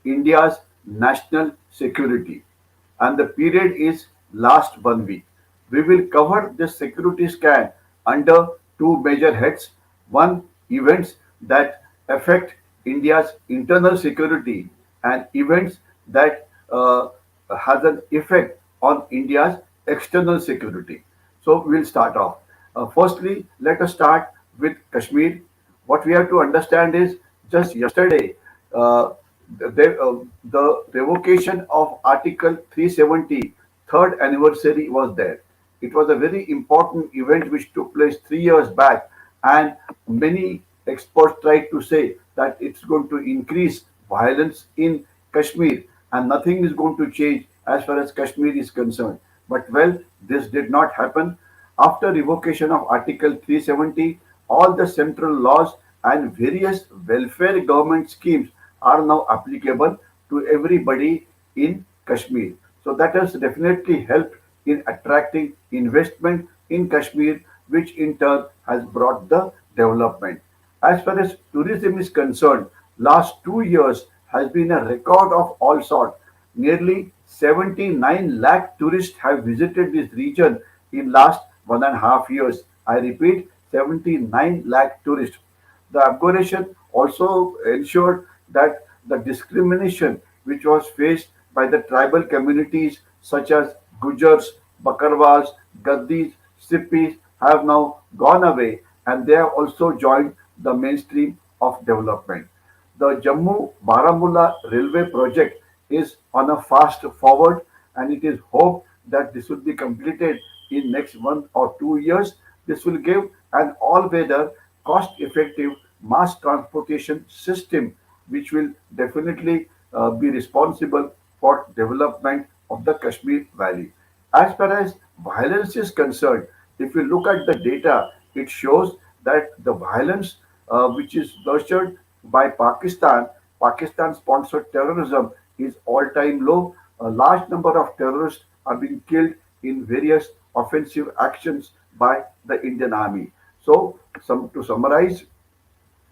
India's national security, and the period is last 1 week. We will cover this security scan under two major heads. One, events that affect India's internal security, and events that has an effect on India's external security. So we'll start off. Firstly, let us start with Kashmir. What we have to understand is just yesterday, uh, the revocation of Article 370, third anniversary was there. It was a very important event which took place 3 years back, and many experts tried to say that it's going to increase violence in Kashmir and nothing is going to change as far as Kashmir is concerned. But well, this did not happen. After revocation of Article 370, all the central laws and various welfare government schemes are now applicable to everybody in Kashmir. So that has definitely helped in attracting investment in Kashmir, which in turn has brought the development. As far as tourism is concerned, last 2 years has been a record of all sort. Nearly 79 lakh tourists have visited this region in last 1.5 years. I repeat, 79 lakh tourists. The abjuration also ensured that the discrimination which was faced by the tribal communities such as Gujars, Bakarwals, Gaddis, Sippis have now gone away and they have also joined the mainstream of development. The Jammu Baramulla railway project is on a fast forward and it is hoped that this will be completed in next 1 or 2 years. This will give an all-weather, cost-effective mass transportation system which will definitely be responsible for development of the Kashmir Valley. As far as violence is concerned, if you look at the data, it shows that the violence which is nurtured by Pakistan sponsored terrorism is all time low. A large number of terrorists are being killed in various offensive actions by the Indian Army. So, to summarize,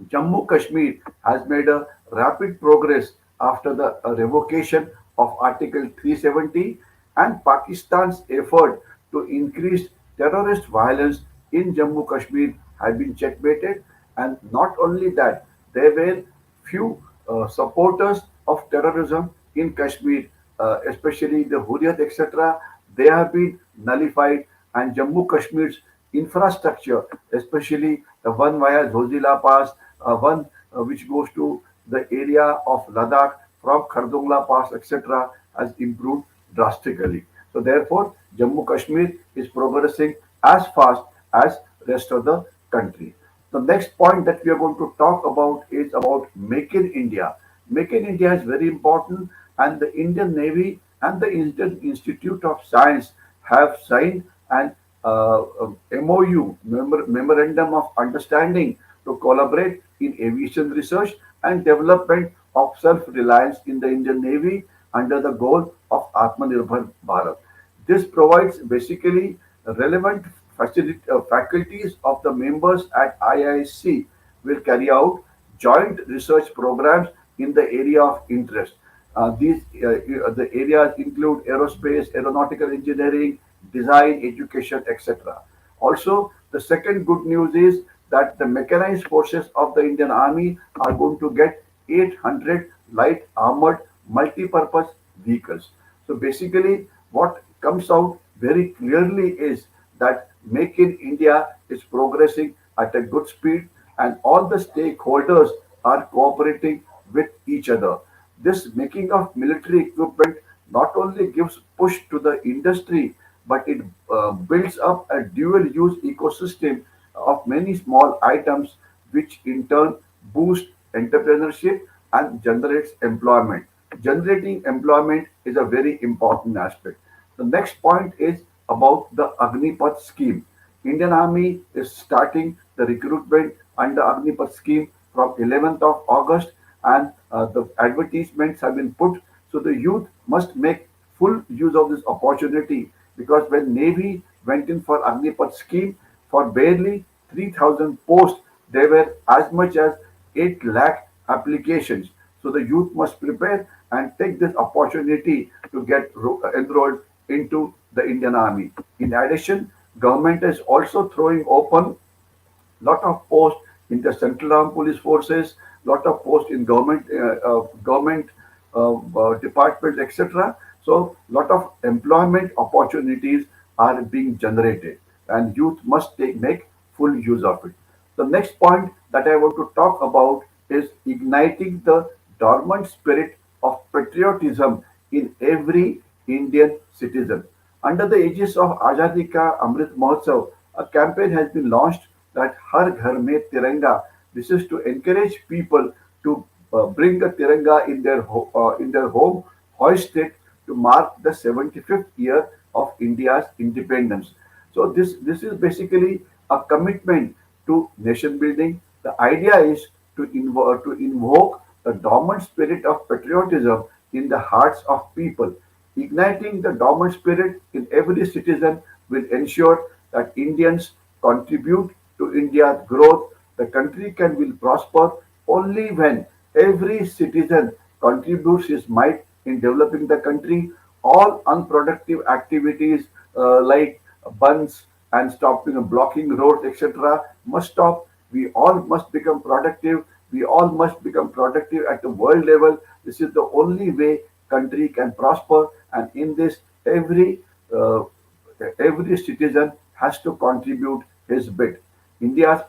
Jammu Kashmir has made a rapid progress after the revocation of Article 370 and Pakistan's effort to increase terrorist violence in Jammu Kashmir had been checkmated. And not only that, there were few supporters of terrorism in Kashmir, especially the Hurriyat, etc. They have been nullified, and Jammu Kashmir's infrastructure, especially the one via Zojila Pass, one which goes to the area of Ladakh from Khardungla Pass, etc., has improved drastically. So therefore, Jammu Kashmir is progressing as fast as rest of the country. The next point that we are going to talk about is about Make in India. Make in India is very important, and the Indian Navy and the Indian Institute of Science have signed an MOU, Memorandum of Understanding, to collaborate in aviation research and development of self-reliance in the Indian Navy under the goal of Atmanirbhar Bharat. This provides basically relevant faculties of the members at IISc will carry out joint research programs in the area of interest. The areas include aerospace, aeronautical engineering, design, education, etc. Also, the second good news is that the mechanized forces of the Indian Army are going to get 800 light armored multi-purpose vehicles. So basically, what comes out very clearly is that Make in India is progressing at a good speed and all the stakeholders are cooperating with each other. This making of military equipment not only gives push to the industry, but it builds up a dual use ecosystem of many small items, which in turn boost entrepreneurship and generates employment. Generating employment is a very important aspect. The next point is about the Agnipath scheme. Indian Army is starting the recruitment under Agnipath scheme from 11th of August, and the advertisements have been put. So the youth must make full use of this opportunity, because when Navy went in for Agnipath scheme for barely 3,000 posts, there were as much as 8 lakh applications. So the youth must prepare and take this opportunity to get enrolled into the Indian Army. In addition, government is also throwing open lot of posts in the central armed police forces, lot of posts in government departments, etc. So, lot of employment opportunities are being generated, and youth must make full use of it. The next point that I want to talk about is igniting the dormant spirit of patriotism in every Indian citizen. Under the aegis of Azadi Ka Amrit Mahotsav, a campaign has been launched that Har Ghar Mein Tiranga. This is to encourage people to bring a Tiranga in their home, hoist it to mark the 75th year of India's independence. So this is basically a commitment to nation building. The idea is to invoke the dormant spirit of patriotism in the hearts of people. Igniting the dormant spirit in every citizen will ensure that Indians contribute to India's growth. The country can will prosper only when every citizen contributes his might in developing the country. All unproductive activities like bunds and stopping and blocking roads, etc., must stop. We all must become productive. We all must become productive at the world level. This is the only way country can prosper. And in this, uh, every citizen has to contribute his bit. India's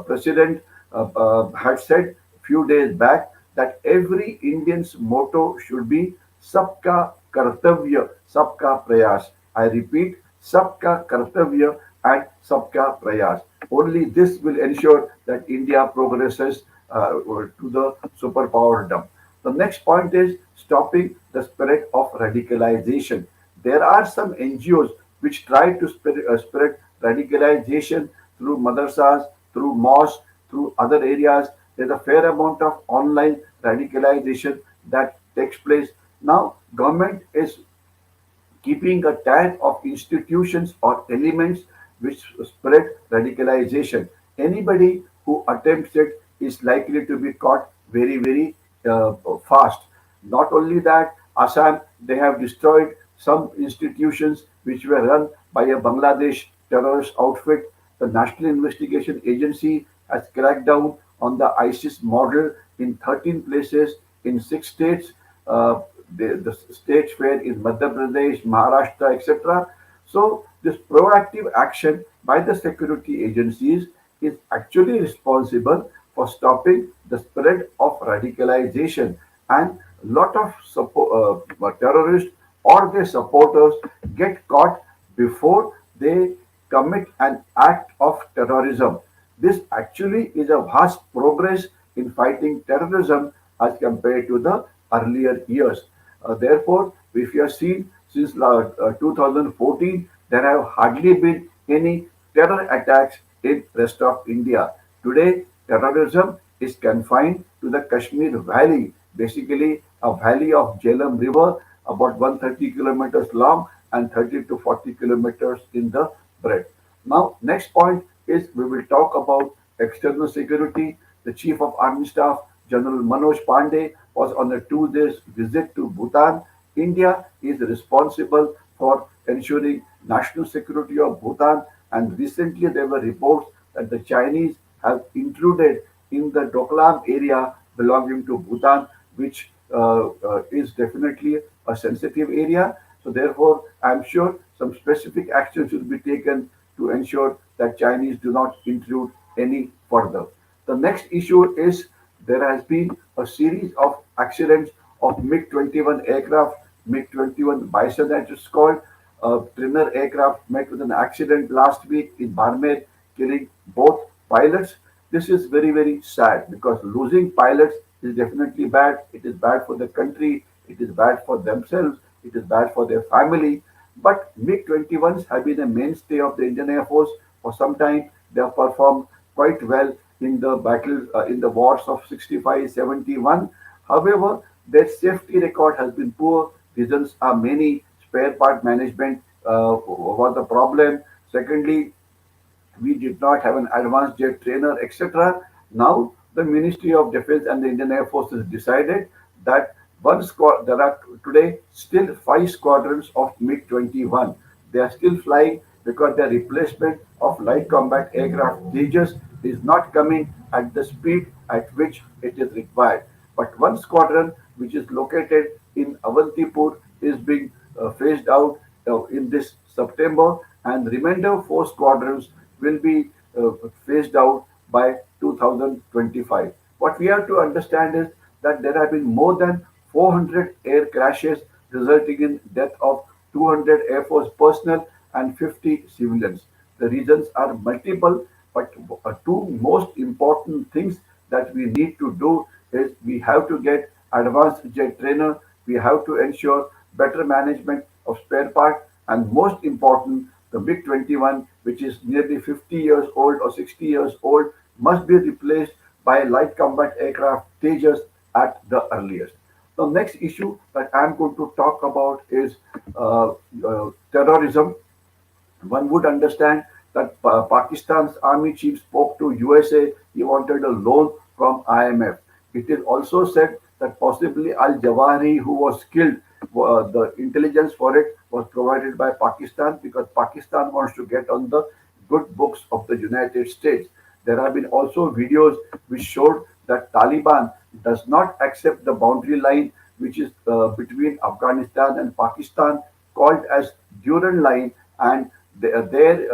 president had said a few days back that every Indian's motto should be Sabka Kartavya, Sabka Prayas. I repeat, Sabka Kartavya and Sabka Prayas. Only this will ensure that India progresses to the superpowerdom. The next point is stopping the spread of radicalization. There are some NGOs which try to spread radicalization through madrasas, through mosques, through other areas. There's a fair amount of online radicalization that takes place. Now, government is keeping a tag of institutions or elements which spread radicalization. Anybody who attempts it is likely to be caught very fast. Not only that, Assam, they have destroyed some institutions which were run by a Bangladesh terrorist outfit. The National Investigation Agency has cracked down on the ISIS model in 13 places in 6 states. Uh, the states where is Madhya Pradesh, Maharashtra, etc. So this proactive action by the security agencies is actually responsible for stopping the spread of radicalization, and lot of terrorists or their supporters get caught before they commit an act of terrorism. This actually is a vast progress in fighting terrorism as compared to the earlier years. Therefore, if you have seen since 2014, there have hardly been any terror attacks in rest of India. Today, terrorism is confined to the Kashmir Valley, basically a valley of Jhelum River, about 130 kilometers long and 30 to 40 kilometers in the breadth. Now, next point is we will talk about external security. The Chief of Army Staff, General Manoj Pandey, was on a 2 days visit to Bhutan. India is responsible for ensuring national security of Bhutan, and recently there were reports that the Chinese have intruded in the Doklam area belonging to Bhutan, which is definitely a sensitive area. So therefore, I am sure some specific action should be taken to ensure that Chinese do not intrude any further. The next issue is there has been a series of accidents of MiG-21 aircraft, MiG-21 Bison as it's called. A trainer aircraft met with an accident last week in Barmer, killing both pilots. This is very sad because losing pilots is definitely bad. It is bad for the country. It is bad for themselves. It is bad for their family. But MiG-21s have been a mainstay of the Indian Air Force for some time. They have performed quite well in the battles, in the wars of 65, 71. However, their safety record has been poor. Reasons are many. Spare part management was the problem. Secondly, we did not have an advanced jet trainer, etc. Now, the Ministry of Defense and the Indian Air Force has decided that one squad. There are today still five squadrons of MiG-21. They are still flying because their replacement of light combat aircraft Tejas is not coming at the speed at which it is required. But one squadron, which is located in Avantipur, is being phased out in this September, and remainder four squadrons will be phased out by 2025. What we have to understand is that there have been more than 400 air crashes resulting in death of 200 Air Force personnel and 50 civilians. The reasons are multiple, but two most important things that we need to do is we have to get advanced jet trainer, we have to ensure better management of spare parts, and most important, the MiG-21, which is nearly 50 years old or 60 years old, must be replaced by light combat aircraft Tejas at the earliest. The next issue that I'm going to talk about is terrorism. One would understand that Pakistan's army chief spoke to USA. He wanted a loan from IMF. It is also said that possibly Al Jawahri, who was killed, the intelligence for it was provided by Pakistan because Pakistan wants to get on the good books of the United States. There have been also videos which showed that Taliban does not accept the boundary line which is between Afghanistan and Pakistan, called as Durand Line, and their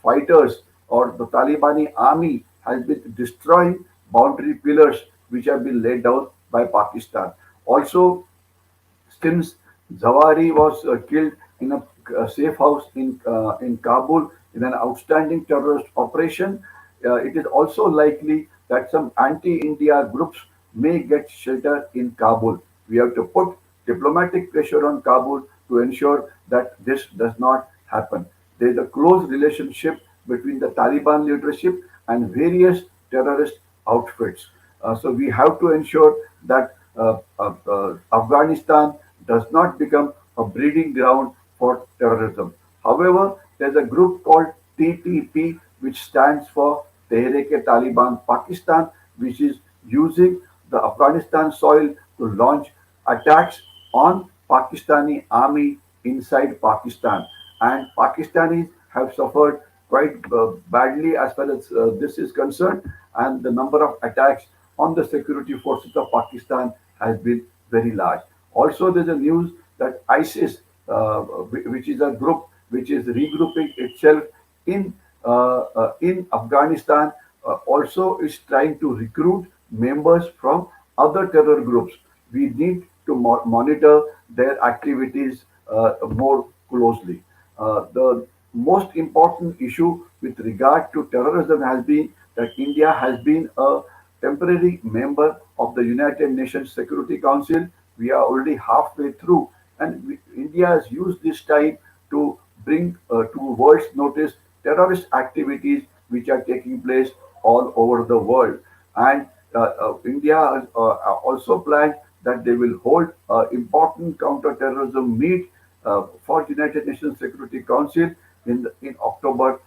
fighters or the Talibani army has been destroying boundary pillars which have been laid down by Pakistan. Also, since Zawahri was killed in a safe house in Kabul in an outstanding terrorist operation, it is also likely that some anti-India groups may get shelter in Kabul. We have to put diplomatic pressure on Kabul to ensure that this does not happen. There is a close relationship between the Taliban leadership and various terrorist outfits. So we have to ensure that Afghanistan does not become a breeding ground for terrorism. However, there's a group called TTP, which stands for Tehreek-e-Taliban Pakistan, which is using the Afghanistan soil to launch attacks on Pakistani army inside Pakistan. And Pakistanis have suffered quite badly as far as this is concerned, and the number of attacks on the security forces of Pakistan has been very large. Also, there's a news that ISIS, which is a group which is regrouping itself in in Afghanistan, also is trying to recruit members from other terror groups. We need to monitor their activities more closely. The most important issue with regard to terrorism has been that India has been a temporary member of the United Nations Security Council. We are already halfway through, and India has used this time to bring to world's notice terrorist activities which are taking place all over the world. And India has also planned that they will hold important counter-terrorism meet for United Nations Security Council in October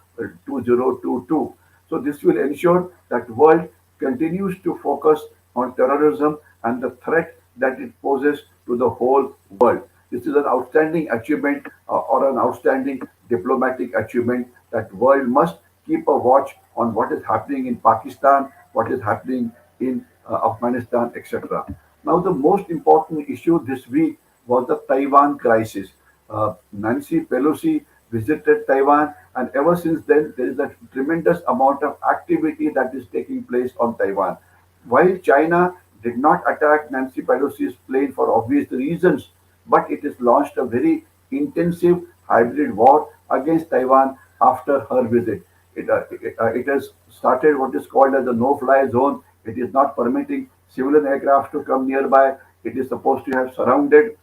2022. So this will ensure that world continues to focus on terrorism and the threat that it poses to the whole world. This is an outstanding achievement or an outstanding diplomatic achievement that world must keep a watch on what is happening in Pakistan, what is happening in Afghanistan, etc. Now, the most important issue this week was the Taiwan crisis. Nancy Pelosi visited Taiwan, and ever since then, there is a tremendous amount of activity that is taking place on Taiwan. While China did not attack Nancy Pelosi's plane for obvious reasons, but it has launched a very intensive hybrid war against Taiwan after her visit. It has started what is called as a no-fly zone. It is not permitting civilian aircraft to come nearby. It is supposed to have surrounded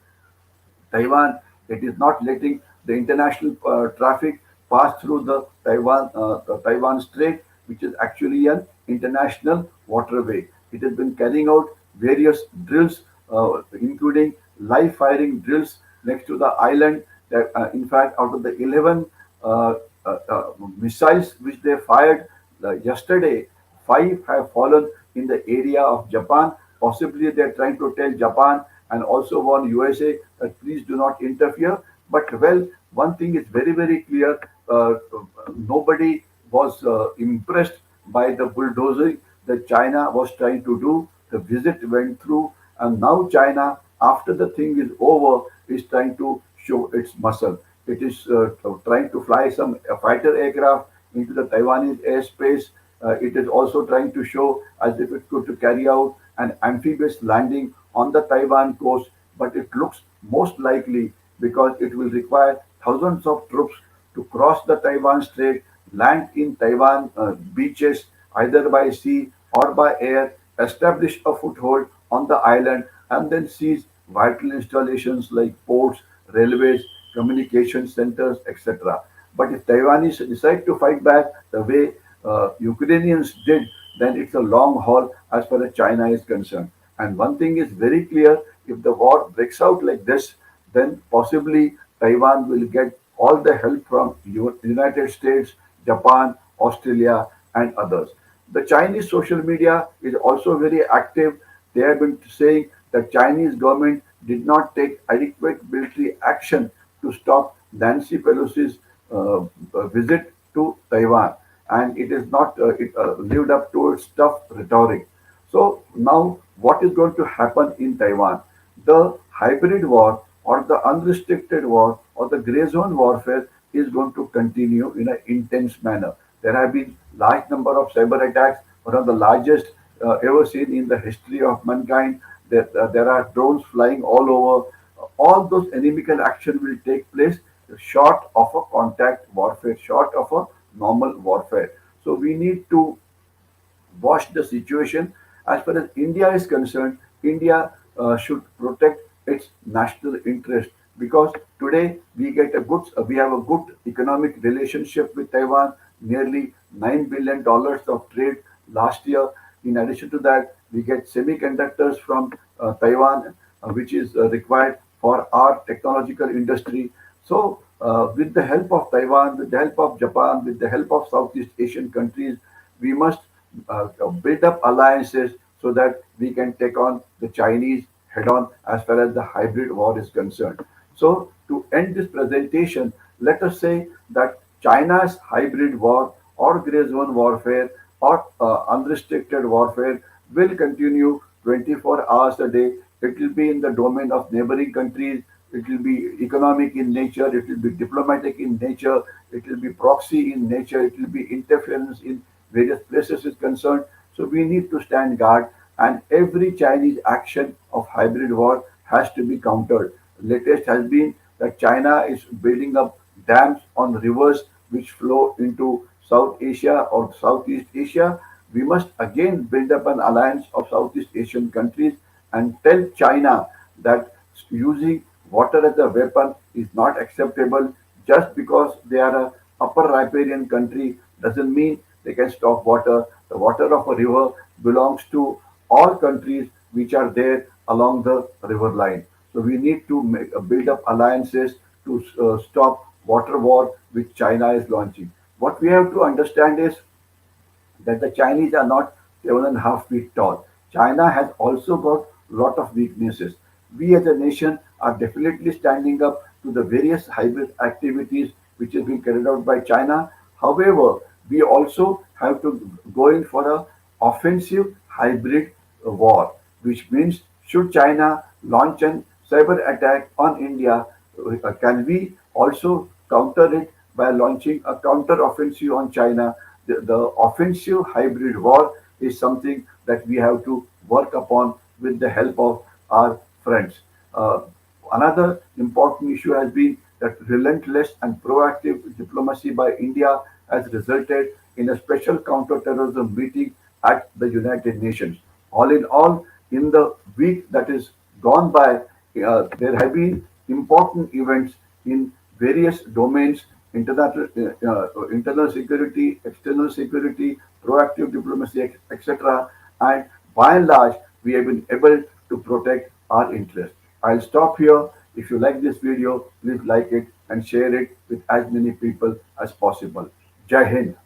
Taiwan. It is not letting the international traffic pass through the Taiwan Strait, which is actually an international waterway. It has been carrying out various drills, including live firing drills next to the island. That, in fact, out of the 11 uh, missiles which they fired yesterday, five have fallen in the area of Japan, possibly they're trying to tell Japan and also warn USA that please do not interfere. But well, one thing is very, very clear. Nobody was impressed by the bulldozing that China was trying to do. The visit went through, and now China, after the thing is over, is trying to show its muscle. It is trying to fly some fighter aircraft into the Taiwanese airspace. It is also trying to show as if it could to carry out an amphibious landing on the Taiwan coast, but it looks most likely because it will require thousands of troops to cross the Taiwan Strait, land in Taiwan beaches, either by sea or by air, establish a foothold on the island, and then seize vital installations like ports, railways, communication centers, etc. But if Taiwanese decide to fight back the way Ukrainians did, then it's a long haul as far as China is concerned. And one thing is very clear, if the war breaks out like this, then possibly Taiwan will get all the help from United States, Japan, Australia, and others. The Chinese social media is also very active. They have been saying that Chinese government did not take adequate military action to stop Nancy Pelosi's visit to Taiwan, and it lived up to its tough rhetoric. So now, what is going to happen in Taiwan? The hybrid war, or the unrestricted war, or the gray zone warfare is going to continue in an intense manner. There have been large number of cyber attacks, one of the largest ever seen in the history of mankind. There are drones flying all over. All those inimical action will take place short of a contact warfare, short of a normal warfare. So we need to watch the situation. As far as India is concerned, India should protect its national interest because today we have a good economic relationship with Taiwan, nearly $9 billion of trade last year. In addition to that, we get semiconductors from Taiwan, which is required for our technological industry. So, with the help of Taiwan, with the help of Japan, with the help of Southeast Asian countries, we must build up alliances so that we can take on the Chinese head on as far as the hybrid war is concerned. So, to end this presentation, let us say that China's hybrid war or gray zone warfare or unrestricted warfare will continue 24 hours a day. It will be in the domain of neighboring countries. It will be economic in nature. It will be diplomatic in nature. It will be proxy in nature. It will be interference in various places is concerned. So we need to stand guard, and every Chinese action of hybrid war has to be countered. Latest has been that China is building up dams on rivers which flow into South Asia or Southeast Asia. We must again build up an alliance of Southeast Asian countries and tell China that using water as a weapon is not acceptable. Just because they are a upper riparian country doesn't mean they can stop water. The water of a river belongs to all countries which are there along the river line. So we need to build up alliances to stop water war which China is launching. What we have to understand is that the Chinese are not 7.5 feet tall. China has also got a lot of weaknesses. We as a nation are definitely standing up to the various hybrid activities which is being carried out by China. However, we also have to go in for a offensive hybrid war, which means should China launch an cyber attack on India, can we also counter it by launching a counter offensive on China? The offensive hybrid war is something that we have to work upon with the help of our friends. Uh, Another important issue has been that relentless and proactive diplomacy by India has resulted in a special counterterrorism meeting at the United Nations. All in all, in the week that is gone by, there have been important events in various domains: internal security, external security, proactive diplomacy, etc. And by and large, we have been able to protect our interests. I'll stop here. If you like this video, please like it and share it with as many people as possible. Jai Hind.